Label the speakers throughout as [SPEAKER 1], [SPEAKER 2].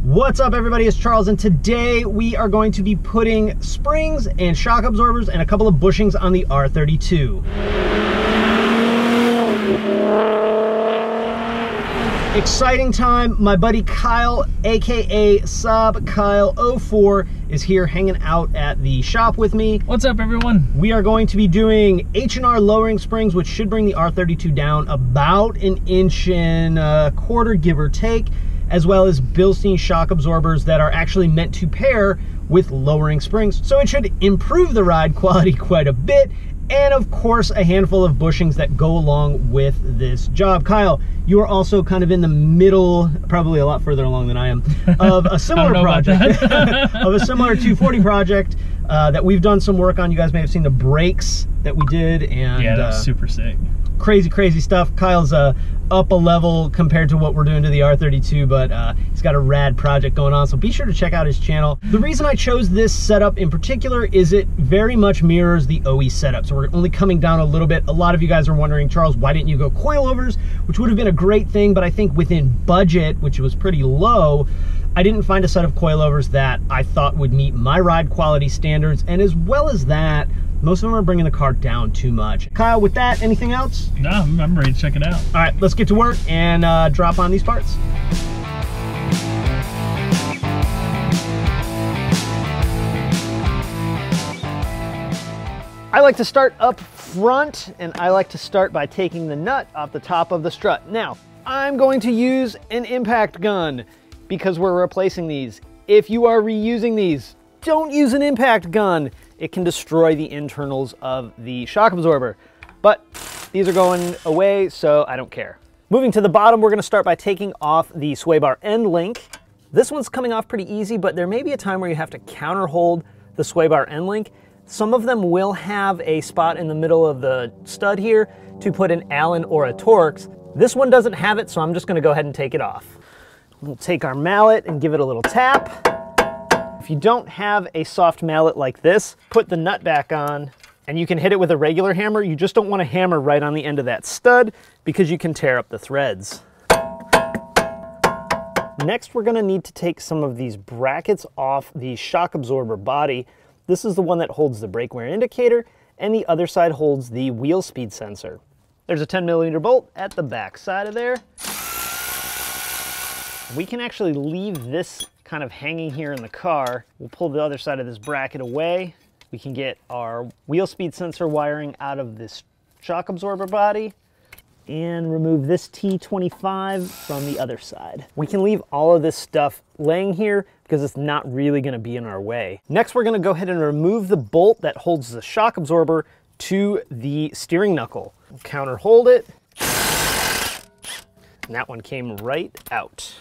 [SPEAKER 1] What's up everybody, it's Charles, and today we are going to be putting springs and shock absorbers and a couple of bushings on the R32. Exciting time. My buddy Kyle, aka Sub Kyle 04, is here hanging out at the shop with me.
[SPEAKER 2] What's up everyone?
[SPEAKER 1] We are going to be doing H&R lowering springs, which should bring the R32 down about 1.25 inches, give or take, as well as Bilstein shock absorbers that are actually meant to pair with lowering springs. So it should improve the ride quality quite a bit, and of course a handful of bushings that go along with this job. Kyle, you are also kind of in the middle, probably a lot further along than I am, of a similar project, of a similar 240 project that we've done some work on. You guys may have seen the brakes that we did, and
[SPEAKER 2] yeah, that was super sick.
[SPEAKER 1] Crazy stuff. Kyle's up a level compared to what we're doing to the R32, but he's got a rad project going on, so be sure to check out his channel. The reason I chose this setup in particular is it very much mirrors the OE setup, so we're only coming down a little bit. A lot of you guys are wondering, Charles, why didn't you go coilovers, which would have been a great thing, but I think within budget, which was pretty low, I didn't find a set of coilovers that I thought would meet my ride quality standards, and as well as that, most of them are bringing the car down too much. Kyle, with that, anything else?
[SPEAKER 2] No, I'm ready to check it out.
[SPEAKER 1] All right, let's get to work and drop on these parts. I like to start up front, and I like to start by taking the nut off the top of the strut. Now, I'm going to use an impact gun because we're replacing these. If you are reusing these, don't use an impact gun. It can destroy the internals of the shock absorber. But these are going away, so I don't care. Moving to the bottom, we're gonna start by taking off the sway bar end link. This one's coming off pretty easy, but there may be a time where you have to counter hold the sway bar end link. Some of them will have a spot in the middle of the stud here to put an Allen or a Torx. This one doesn't have it, so I'm just gonna go ahead and take it off. We'll take our mallet and give it a little tap. If you don't have a soft mallet like this, put the nut back on and you can hit it with a regular hammer. You just don't want to hammer right on the end of that stud because you can tear up the threads. Next, we're going to need to take some of these brackets off the shock absorber body. This is the one that holds the brake wear indicator, and the other side holds the wheel speed sensor. There's a 10mm bolt at the back side of there. We can actually leave this kind of hanging here in the car. We'll pull the other side of this bracket away. We can get our wheel speed sensor wiring out of this shock absorber body and remove this T25 from the other side. We can leave all of this stuff laying here because it's not really going to be in our way. Next, we're going to go ahead and remove the bolt that holds the shock absorber to the steering knuckle. We'll counter hold it, and that one came right out.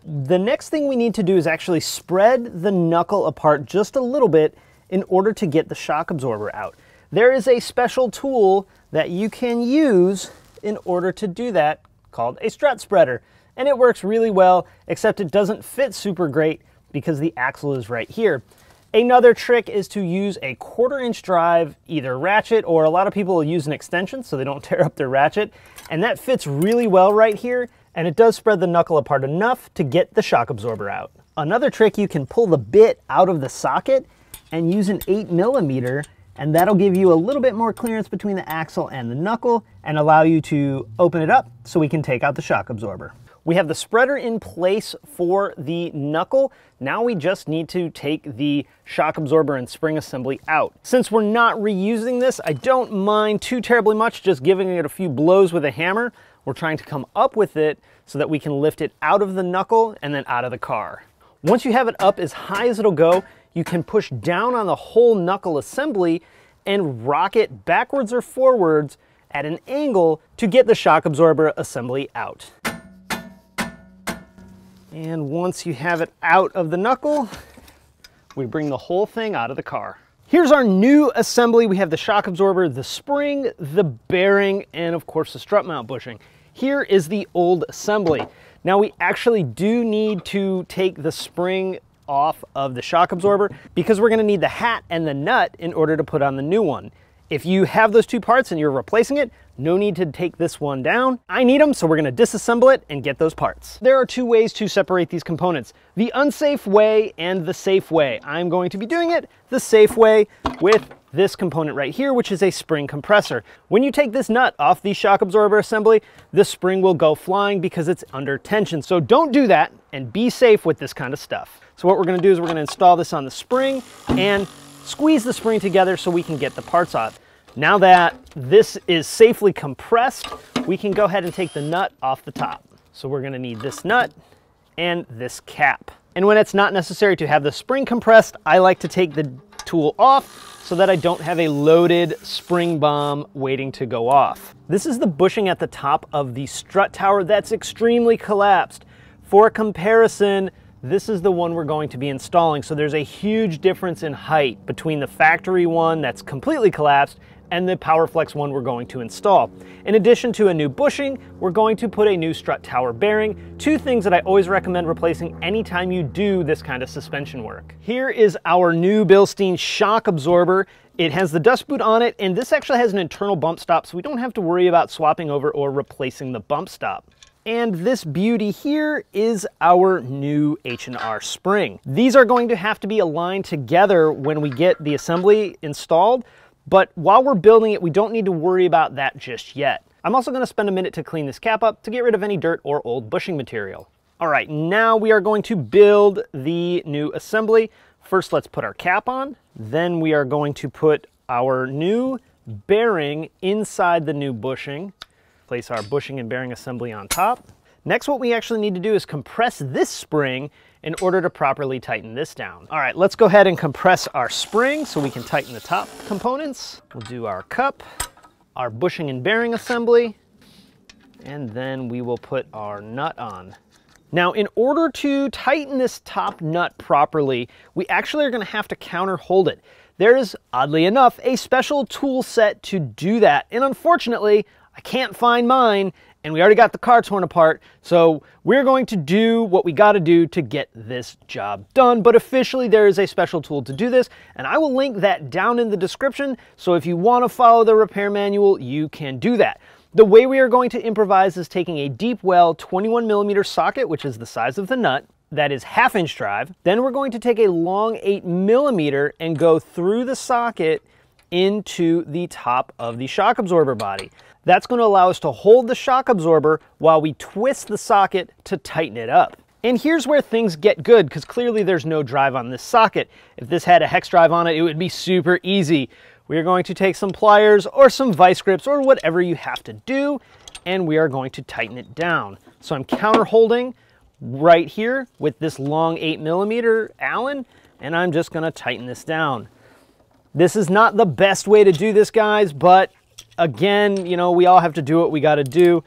[SPEAKER 1] The next thing we need to do is actually spread the knuckle apart just a little bit in order to get the shock absorber out. There is a special tool that you can use in order to do that called a strut spreader. And it works really well, except it doesn't fit super great because the axle is right here. Another trick is to use a 1/4 inch drive, either ratchet, or a lot of people will use an extension so they don't tear up their ratchet. And that fits really well right here. And it does spread the knuckle apart enough to get the shock absorber out. Another trick, you can pull the bit out of the socket and use an 8mm, and that'll give you a little bit more clearance between the axle and the knuckle and allow you to open it up so we can take out the shock absorber. We have the spreader in place for the knuckle. Now we just need to take the shock absorber and spring assembly out. Since we're not reusing this, I don't mind too terribly much just giving it a few blows with a hammer. We're trying to come up with it so that we can lift it out of the knuckle and then out of the car. Once you have it up as high as it'll go, you can push down on the whole knuckle assembly and rock it backwards or forwards at an angle to get the shock absorber assembly out. And once you have it out of the knuckle, we bring the whole thing out of the car. Here's our new assembly. We have the shock absorber, the spring, the bearing, and of course the strut mount bushing. Here is the old assembly. Now we actually do need to take the spring off of the shock absorber because we're going to need the hat and the nut in order to put on the new one. If you have those two parts and you're replacing it, No need to take this one down. I need them, so we're gonna disassemble it and get those parts. There are two ways to separate these components: the unsafe way and the safe way. I'm going to be doing it the safe way with this component right here, which is a spring compressor. When you take this nut off the shock absorber assembly, the spring will go flying because it's under tension. So don't do that, and be safe with this kind of stuff. So what we're gonna do is we're gonna install this on the spring and squeeze the spring together so we can get the parts off. Now that this is safely compressed, we can go ahead and take the nut off the top. So we're gonna need this nut and this cap. And when it's not necessary to have the spring compressed, I like to take the tool off so that I don't have a loaded spring bomb waiting to go off. This is the bushing at the top of the strut tower that's extremely collapsed. For comparison, this is the one we're going to be installing. So there's a huge difference in height between the factory one that's completely collapsed and the PowerFlex one we're going to install. In addition to a new bushing, we're going to put a new strut tower bearing, two things that I always recommend replacing anytime you do this kind of suspension work. Here is our new Bilstein shock absorber. It has the dust boot on it, and this actually has an internal bump stop, so we don't have to worry about swapping over or replacing the bump stop. And this beauty here is our new H&R spring. These are going to have to be aligned together when we get the assembly installed, but while we're building it, we don't need to worry about that just yet. I'm also going to spend a minute to clean this cap up to get rid of any dirt or old bushing material. All right, now we are going to build the new assembly. First, let's put our cap on. Then we are going to put our new bearing inside the new bushing. Place our bushing and bearing assembly on top. Next, what we actually need to do is compress this spring in order to properly tighten this down. All right, let's go ahead and compress our spring so we can tighten the top components. We'll do our cup, our bushing and bearing assembly, and then we will put our nut on. Now, in order to tighten this top nut properly, we actually are gonna have to counter hold it. There is, oddly enough, a special tool set to do that, and unfortunately, I can't find mine, and we already got the car torn apart, so we're going to do what we gotta do to get this job done. But officially, there is a special tool to do this, and I will link that down in the description, so if you wanna follow the repair manual, you can do that. The way we are going to improvise is taking a deep well 21mm socket, which is the size of the nut, that is 1/2 inch drive. Then we're going to take a long 8mm and go through the socket into the top of the shock absorber body. That's going to allow us to hold the shock absorber while we twist the socket to tighten it up. And here's where things get good, because clearly there's no drive on this socket. If this had a hex drive on it, it would be super easy. We are going to take some pliers or some vice grips or whatever you have to do, and we are going to tighten it down. So I'm counter holding right here with this long 8mm Allen, and I'm just going to tighten this down. This is not the best way to do this, guys, but again, you know, we all have to do what we got to do.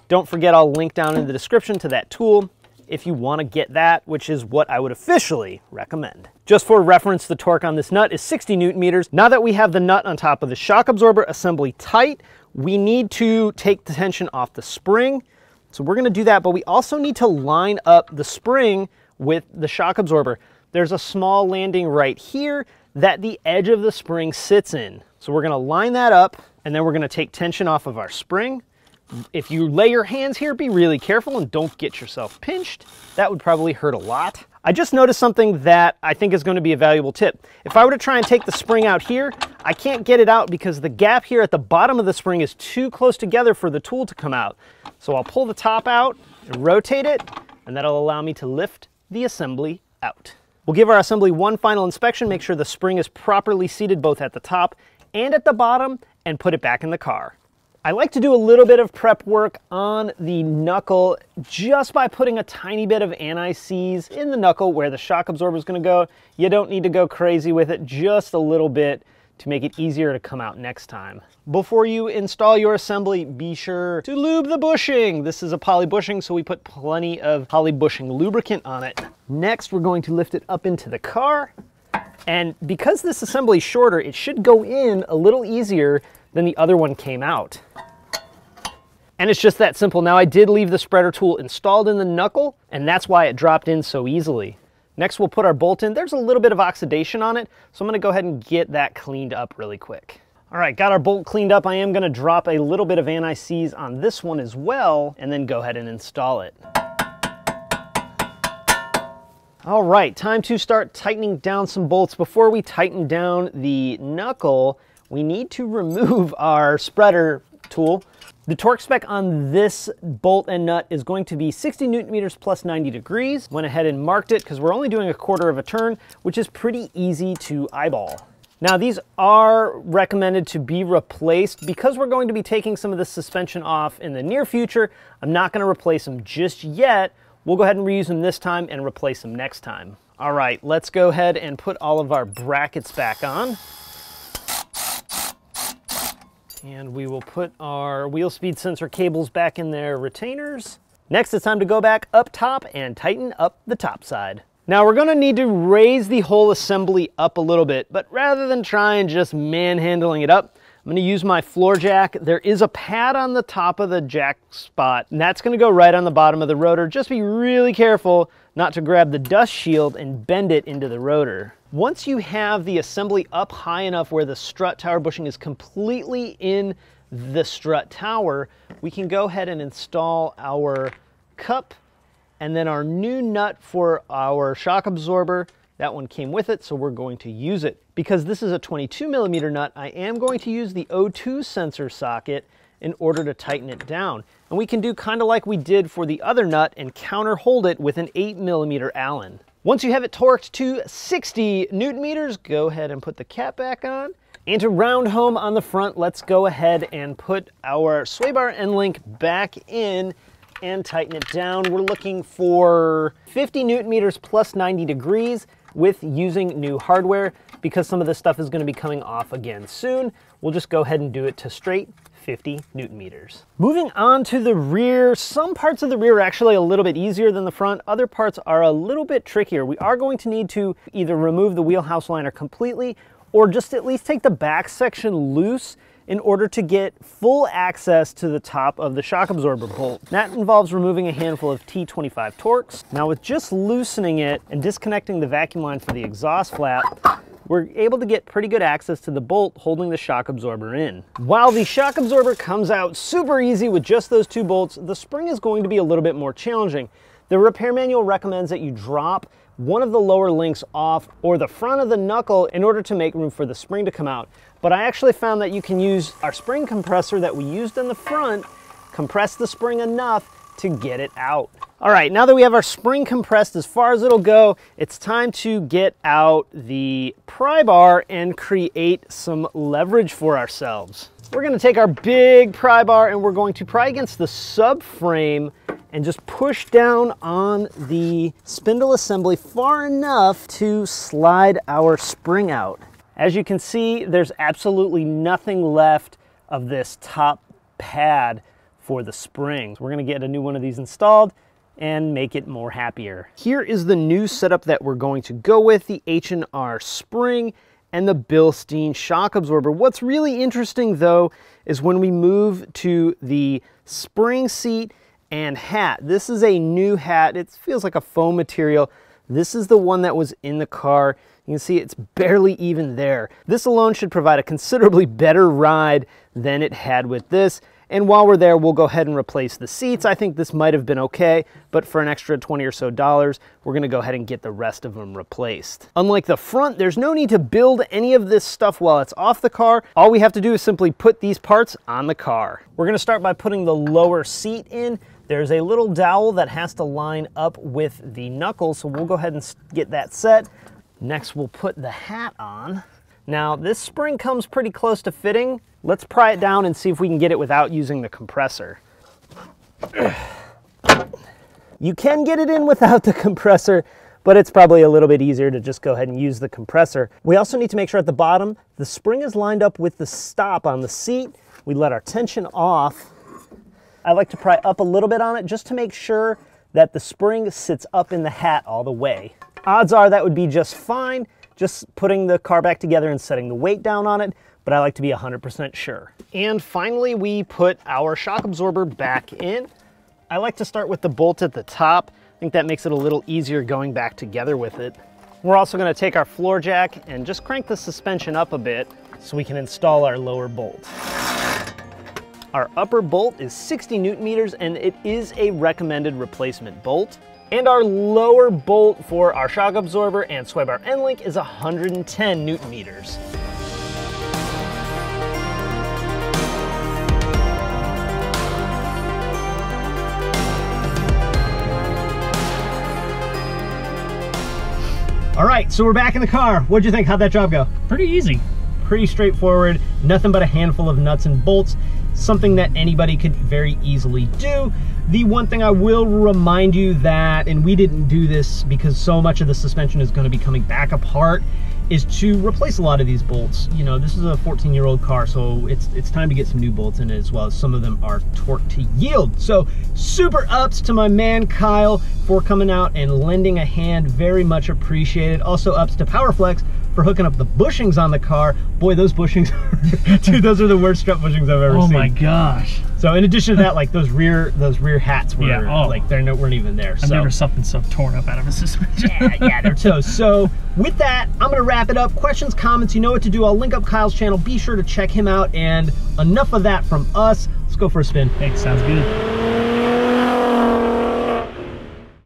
[SPEAKER 1] Don't forget, I'll link down in the description to that tool if you want to get that, which is what I would officially recommend. Just for reference, the torque on this nut is 60 Newton meters. Now that we have the nut on top of the shock absorber assembly tight, we need to take the tension off the spring. So we're going to do that, but we also need to line up the spring with the shock absorber. There's a small landing right here that the edge of the spring sits in. So we're going to line that up, and then we're going to take tension off of our spring. If you lay your hands here, be really careful and don't get yourself pinched. That would probably hurt a lot. I just noticed something that I think is going to be a valuable tip. If I were to try and take the spring out here, I can't get it out because the gap here at the bottom of the spring is too close together for the tool to come out. So I'll pull the top out and rotate it, and that'll allow me to lift the assembly out. We'll give our assembly one final inspection, make sure the spring is properly seated both at the top and at the bottom, and put it back in the car. I like to do a little bit of prep work on the knuckle just by putting a tiny bit of anti-seize in the knuckle where the shock absorber is going to go. You don't need to go crazy with it, just a little bit to make it easier to come out next time. Before you install your assembly, be sure to lube the bushing. This is a poly bushing, so we put plenty of poly bushing lubricant on it. Next, we're going to lift it up into the car. And because this assembly is shorter, it should go in a little easier than the other one came out. And it's just that simple. Now, I did leave the spreader tool installed in the knuckle, and that's why it dropped in so easily. Next, we'll put our bolt in. There's a little bit of oxidation on it, so I'm gonna go ahead and get that cleaned up really quick. All right, got our bolt cleaned up. I am gonna drop a little bit of anti-seize on this one as well, and then go ahead and install it. All right, time to start tightening down some bolts. Before we tighten down the knuckle, we need to remove our spreader tool. The torque spec on this bolt and nut is going to be 60 Newton meters plus 90 degrees. Went ahead and marked it because we're only doing a quarter of a turn, which is pretty easy to eyeball. Now these are recommended to be replaced because we're going to be taking some of the suspension off in the near future. I'm not going to replace them just yet. We'll go ahead and reuse them this time and replace them next time. All right, let's go ahead and put all of our brackets back on. And we will put our wheel speed sensor cables back in their retainers. Next, it's time to go back up top and tighten up the top side. Now we're gonna need to raise the whole assembly up a little bit, but rather than try and just manhandling it up, I'm gonna use my floor jack. There is a pad on the top of the jack spot, and that's gonna go right on the bottom of the rotor. Just be really careful not to grab the dust shield and bend it into the rotor. Once you have the assembly up high enough where the strut tower bushing is completely in the strut tower, we can go ahead and install our cup and then our new nut for our shock absorber. That one came with it, so we're going to use it. Because this is a 22 millimeter nut, I am going to use the O2 sensor socket in order to tighten it down. And we can do kind of like we did for the other nut and counter hold it with an 8 millimeter Allen. Once you have it torqued to 60 Newton meters, go ahead and put the cap back on. And to round home on the front, let's go ahead and put our sway bar end link back in and tighten it down. We're looking for 50 Newton meters plus 90 degrees with using new hardware. Because some of this stuff is going to be coming off again soon, we'll just go ahead and do it to straight 50 Newton meters. Moving on to the rear, some parts of the rear are actually a little bit easier than the front. Other parts are a little bit trickier. We are going to need to either remove the wheelhouse liner completely or just at least take the back section loose in order to get full access to the top of the shock absorber bolt. That involves removing a handful of T25 Torx. Now with just loosening it and disconnecting the vacuum line for the exhaust flap, we're able to get pretty good access to the bolt holding the shock absorber in. While the shock absorber comes out super easy with just those two bolts, the spring is going to be a little bit more challenging. The repair manual recommends that you drop one of the lower links off or the front of the knuckle in order to make room for the spring to come out. But I actually found that you can use our spring compressor that we used in the front, compress the spring enough to get it out. All right, now that we have our spring compressed as far as it'll go, it's time to get out the pry bar and create some leverage for ourselves. We're gonna take our big pry bar and we're going to pry against the subframe and just push down on the spindle assembly far enough to slide our spring out. As you can see, there's absolutely nothing left of this top pad for the springs. We're gonna get a new one of these installed and make it more happier. Here is the new setup that we're going to go with, the H&R spring and the Bilstein shock absorber. What's really interesting though is when we move to the spring seat and hat. This is a new hat. It feels like a foam material. This is the one that was in the car. You can see it's barely even there. This alone should provide a considerably better ride than it had with this. And while we're there, we'll go ahead and replace the seats. I think this might have been okay, but for an extra $20 or so, we're gonna go ahead and get the rest of them replaced. Unlike the front, there's no need to build any of this stuff while it's off the car. All we have to do is simply put these parts on the car. We're gonna start by putting the lower seat in. There's a little dowel that has to line up with the knuckle, so we'll go ahead and get that set. Next, we'll put the hat on. Now, this spring comes pretty close to fitting. Let's pry it down and see if we can get it without using the compressor. You can get it in without the compressor, but it's probably a little bit easier to just go ahead and use the compressor. We also need to make sure at the bottom, the spring is lined up with the stop on the seat. We let our tension off. I like to pry up a little bit on it just to make sure that the spring sits up in the hat all the way. Odds are that would be just fine, just putting the car back together and setting the weight down on it, but I like to be 100% sure. And finally, we put our shock absorber back in. I like to start with the bolt at the top. I think that makes it a little easier going back together with it. We're also gonna take our floor jack and just crank the suspension up a bit so we can install our lower bolt. Our upper bolt is 60 Newton meters, and it is a recommended replacement bolt. And our lower bolt for our shock absorber and sway bar end link is 110 Newton meters. All right, so we're back in the car. What'd you think? How'd that job go?
[SPEAKER 2] Pretty easy.
[SPEAKER 1] Pretty straightforward, nothing but a handful of nuts and bolts, something that anybody could very easily do. The one thing I will remind you that, and we didn't do this because so much of the suspension is going to be coming back apart, is to replace a lot of these bolts. You know, this is a 14-year-old car, so it's time to get some new bolts in it, as well as some of them are torque to yield. So super ups to my man Kyle for coming out and lending a hand, very much appreciated. Also ups to PowerFlex for hooking up the bushings on the car. Boy, those bushings, dude, those are the worst strut bushings I've ever seen.
[SPEAKER 2] Oh my gosh.
[SPEAKER 1] So in addition to that, like those rear hats were like weren't even there.
[SPEAKER 2] I've never something so torn up out of a suspension.
[SPEAKER 1] Yeah, they're toast. So with that, I'm gonna wrap it up. Questions, comments, you know what to do. I'll link up Kyle's channel. Be sure to check him out. And enough of that from us. Let's go for a spin.
[SPEAKER 2] Hey, sounds good.